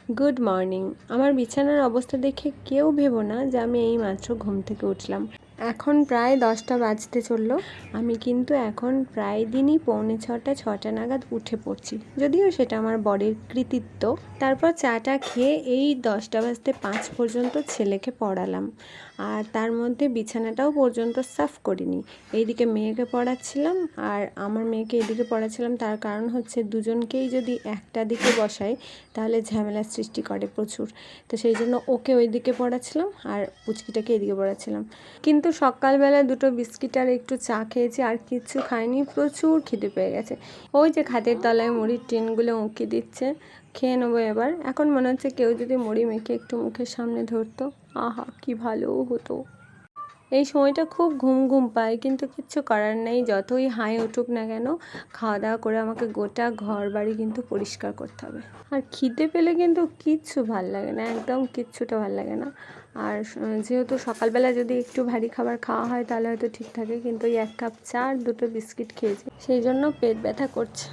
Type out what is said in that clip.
Good morning. আমার বিছানার অবস্থা দেখে কেউ ভেবো না যে আমি এইমাত্র ঘুম থেকে উঠলাম। এখন প্রায় 10টা বাজতে চললো। আমি কিন্তু এখন প্রায় দিনই 6:45 নাগাদ উঠে পড়ছি, যদিও সেটা আমার বডির কৃতিত্ব। তারপর চাটা খেয়ে এই 10টা বাজতে 5 পর্যন্ত ছেলেকে পড়ালাম, আর তার মধ্যে বিছানাটাও পর্যন্ত সাফ করিনি। এইদিকে মেয়েকে পড়াচ্ছিলাম আর আমার মেয়েকে এদিকে পড়াচ্ছিলাম। তার কারণ হচ্ছে দুজনকেই যদি একটা দিকে বসাই তাহলে ঝামেলার সৃষ্টি করে প্রচুর। তো সেই জন্য ওকে ওই দিকে পড়াচ্ছিলাম আর পুচকিটাকে এদিকে পড়াচ্ছিলাম। কিন্তু সকালবেলা 2টো বিস্কিট আর একটু চা খেয়েছি, আর কিচ্ছু খাইনি। প্রচুর খিদে পেয়ে গেছে। ওই যে খাটের তলায় মুড়ির টিনগুলো উঁকি দিচ্ছে, খেয়ে নেবো এবার। এখন মনে হচ্ছে কেউ যদি মুড়ি মেখে একটু মুখের সামনে ধরতো, আহা কি ভালো হতো। এই সময়টা খুব ঘুম ঘুম পায়, কিন্তু কিচ্ছু করার নেই। যতই হাই উঠুক না কেন, খাওয়া দাওয়া করে আমাকে গোটা ঘর বাড়ি কিন্তু পরিষ্কার করতে হবে। আর খিদে পেলে কিন্তু কিচ্ছু ভাল লাগে না, একদম কিচ্ছুটা ভাল লাগে না। আর যেহেতু সকালবেলা যদি একটু ভারী খাবার খাওয়া হয় তাহলে হয়তো ঠিক থাকে, কিন্তু ওই 1 কাপ চা আর 2টো বিস্কিট খেয়েছি, সেই জন্য পেট ব্যথা করছে।